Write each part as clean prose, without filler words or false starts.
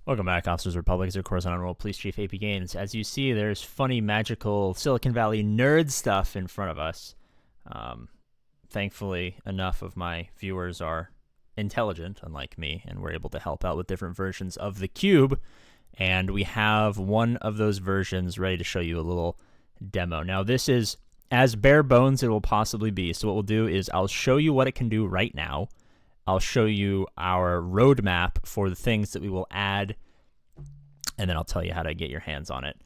Welcome back, Officers Republic. It's, of course, Honorable Police Chief APGAINS. As you see, there's funny, magical Silicon Valley nerd stuff in front of us. Um, Thankfully, enough of my viewers are intelligent, unlike me, and we're able to help out with different versions of the cube. And we have one of those versions ready to show you a little demo. Now, this is as bare bones it will possibly be. So what we'll do is I'll show you what it can do right now. I'll show you our roadmap for the things that we will add, and then I'll tell you how to get your hands on it.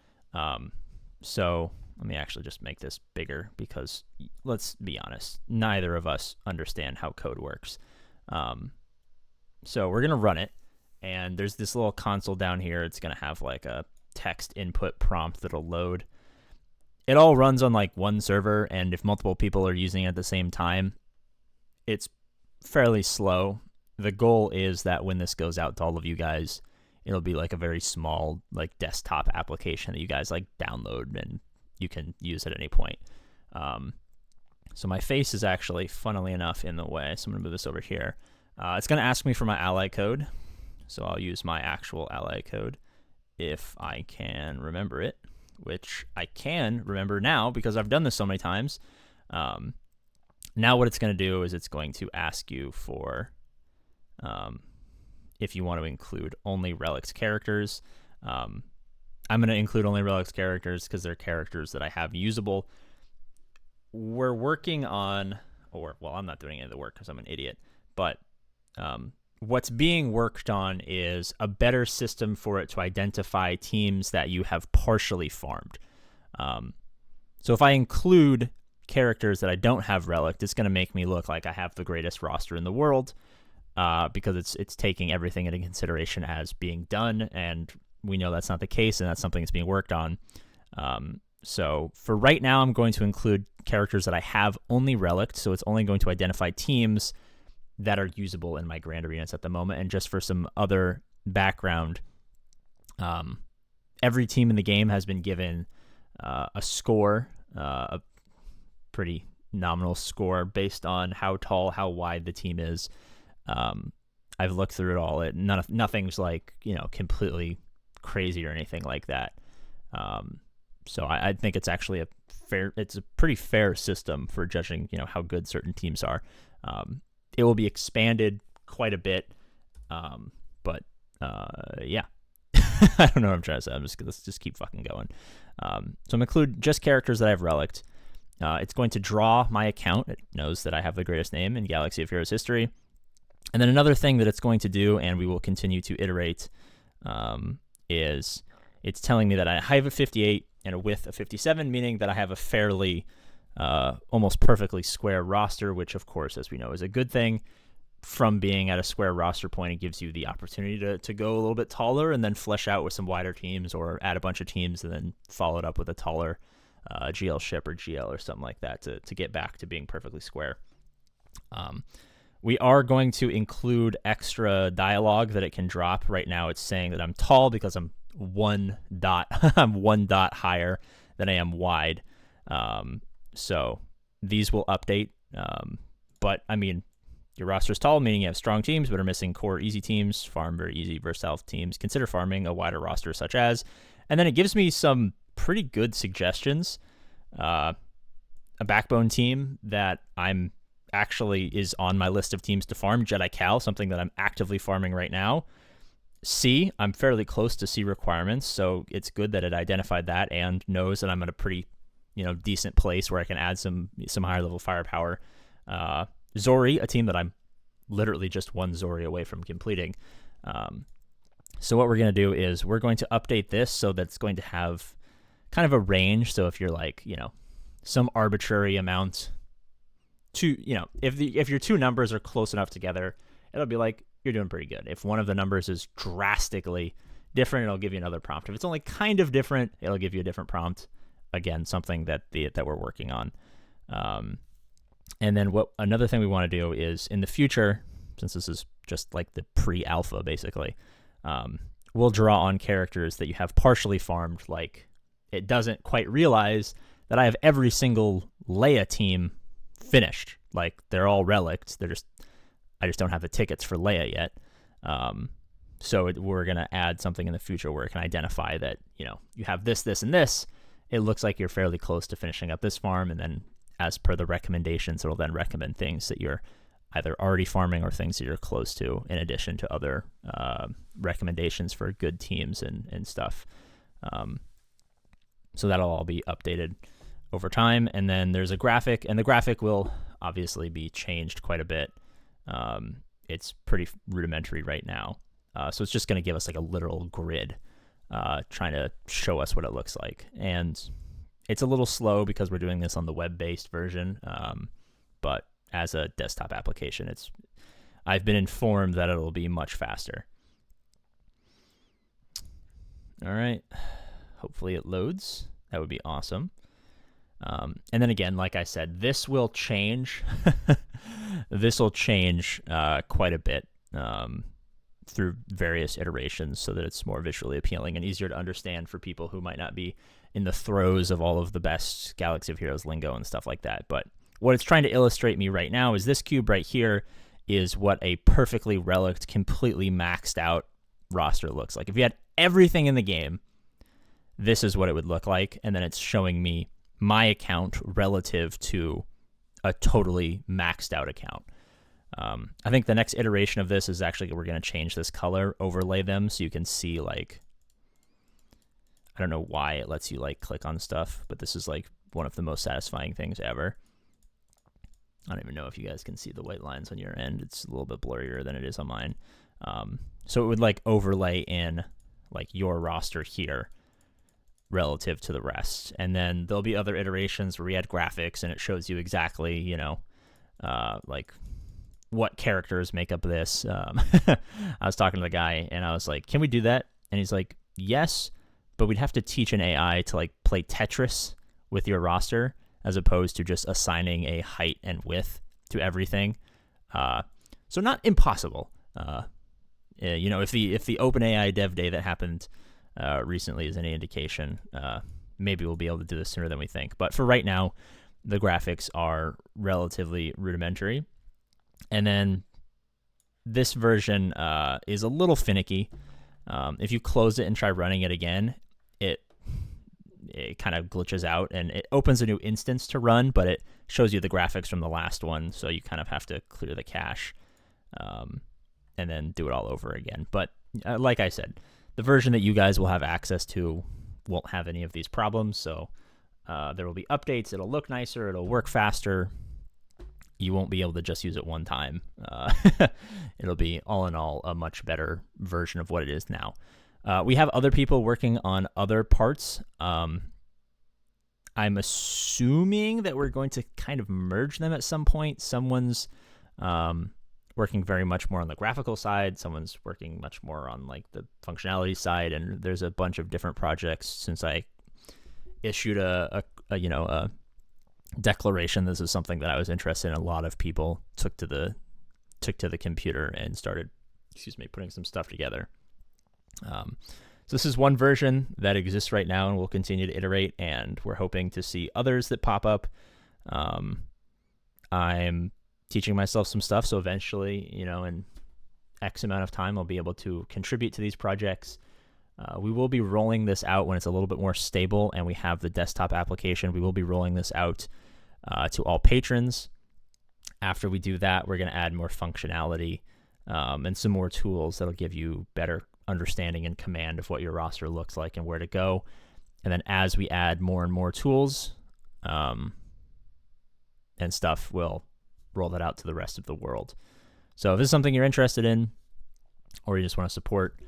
So let me actually just make this bigger because, let's be honest, neither of us understand how code works. So we're going to run it, and there's this little console down here. It's going to have like a text input prompt that'll load. It all runs on like one server, and if multiple people are using it at the same time, it's fairly slow. The goal is that when this goes out to all of you guys, it'll be like a very small like desktop application that you guys like download and you can use at any point. So my face is actually, funnily enough, in the way, so I'm going to move this over here. It's going to ask me for my ally code, so I'll use my actual ally code if I can remember it, which I can remember now because I've done this so many times. Now what it's going to do is it's going to ask you for if you want to include only Relics characters. I'm going to include only Relics characters because they're characters that I have usable. We're working on, I'm not doing any of the work because I'm an idiot, but what's being worked on is a better system for it to identify teams that you have partially farmed. So if I include characters that I don't have relic, it's going to make me look like I have the greatest roster in the world, because it's taking everything into consideration as being done, and we know that's not the case, and that's something that's being worked on. So for right now, I'm going to include characters that I have only relic, so it's only going to identify teams that are usable in my grand arenas at the moment. And just for some other background, every team in the game has been given a score, a pretty nominal score based on how tall, how wide the team is. I've looked through it all. Nothing's like, completely crazy or anything like that. So I think it's actually it's a pretty fair system for judging, how good certain teams are. It will be expanded quite a bit, but yeah. I don't know what I'm trying to say. Let's just keep fucking going. So I'm going to include just characters that I've relicked. It's going to draw my account. It knows that I have the greatest name in Galaxy of Heroes history. And then another thing that it's going to do, and we will continue to iterate, is it's telling me that I have a 58 and a width of 57, meaning that I have a fairly, almost perfectly square roster, which, of course, as we know, is a good thing. From being at a square roster point, it gives you the opportunity to go a little bit taller and then flesh out with some wider teams, or add a bunch of teams and then follow it up with a taller GL ship or GL or something like that to get back to being perfectly square. We are going to include extra dialogue that it can drop. Right now it's saying that I'm tall because I'm one dot higher than I am wide. So these will update. But I mean, your roster is tall, meaning you have strong teams but are missing core easy teams. Farm very easy, versatile teams. Consider farming a wider roster such as. And then it gives me some pretty good suggestions. A backbone team that I'm actually is on my list of teams to farm, Jedi Cal, something that I'm actively farming right now. C, I'm fairly close to C requirements, so it's good that it identified that and knows that I'm at a pretty, decent place where I can add some higher level firepower. Zori, a team that I'm literally just one Zori away from completing. So what we're going to do is we're going to update this so that it's going to have kind of a range. So if you're like, some arbitrary amount to, if your two numbers are close enough together, it'll be like you're doing pretty good. If one of the numbers is drastically different, it'll give you another prompt. If it's only kind of different, it'll give you a different prompt. Again, something that we're working on. And then another thing we want to do is in the future, since this is just like the pre-alpha basically, we'll draw on characters that you have partially farmed. Like, it doesn't quite realize that I have every single Leia team finished. Like, they're all relics. I just don't have the tickets for Leia yet. So we're going to add something in the future where it can identify that, you know, you have this, this, and this. It looks like you're fairly close to finishing up this farm. And then as per the recommendations, it'll then recommend things that you're either already farming or things that you're close to, in addition to other recommendations for good teams and stuff. So that'll all be updated over time. And then there's a graphic, and the graphic will obviously be changed quite a bit. It's pretty rudimentary right now. So it's just going to give us like a literal grid, trying to show us what it looks like. And it's a little slow because we're doing this on the web-based version. But as a desktop application, I've been informed that it'll be much faster. All right. Hopefully it loads. That would be awesome. And then again, like I said, this will change. This will change quite a bit through various iterations so that it's more visually appealing and easier to understand for people who might not be in the throes of all of the best Galaxy of Heroes lingo and stuff like that. But what it's trying to illustrate me right now is this cube right here is what a perfectly reliced, completely maxed out roster looks like. If you had everything in the game, this is what it would look like. And then it's showing me my account relative to a totally maxed out account. I think the next iteration of this is actually we're going to change this color, overlay them so you can see, like, I don't know why it lets you like click on stuff, but this is like one of the most satisfying things ever. I don't even know if you guys can see the white lines on your end. It's a little bit blurrier than it is on mine. So it would like overlay in like your roster here relative to the rest. And then there'll be other iterations where we add graphics and it shows you exactly, you know, like what characters make up this. I was talking to the guy and I was like, can we do that? And he's like, yes, but we'd have to teach an AI to like play Tetris with your roster as opposed to just assigning a height and width to everything. So not impossible. You know, if the OpenAI Dev Day that happened recently is any indication, maybe we'll be able to do this sooner than we think. But for right now, the graphics are relatively rudimentary. And then this version is a little finicky. If you close it and try running it again, it kind of glitches out and it opens a new instance to run, but it shows you the graphics from the last one. So you kind of have to clear the cache and then do it all over again. But like I said, the version that you guys will have access to won't have any of these problems. So there will be updates. It'll look nicer. It'll work faster. You won't be able to just use it one time. It'll be, all in all, a much better version of what it is now. We have other people working on other parts. I'm assuming that we're going to kind of merge them at some point. Someone's working very much more on the graphical side. Someone's working much more on like the functionality side. And there's a bunch of different projects. Since I issued a declaration, this is something that I was interested in. A lot of people took to the computer and started, putting some stuff together. So this is one version that exists right now and we'll continue to iterate, and we're hoping to see others that pop up. I'm teaching myself some stuff, so eventually, in X amount of time, I'll be able to contribute to these projects. We will be rolling this out when it's a little bit more stable and we have the desktop application. We will be rolling this out to all patrons. After we do that, we're going to add more functionality and some more tools that'll give you better understanding and command of what your roster looks like and where to go. And then as we add more and more tools and stuff, we'll roll that out to the rest of the world. So if this is something you're interested in, or you just want to support,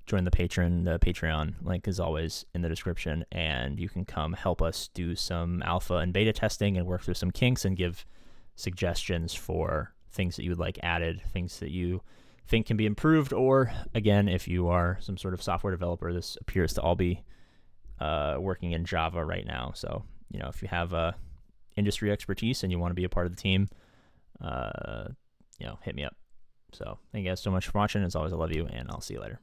join the Patreon link is always in the description, and you can come help us do some alpha and beta testing and work through some kinks and give suggestions for things that you would like added, things that you think can be improved, or again, if you are some sort of software developer, this appears to all be working in Java right now. So, if you have industry expertise and you want to be a part of the team, hit me up. So thank you guys so much for watching. As always, I love you, and I'll see you later.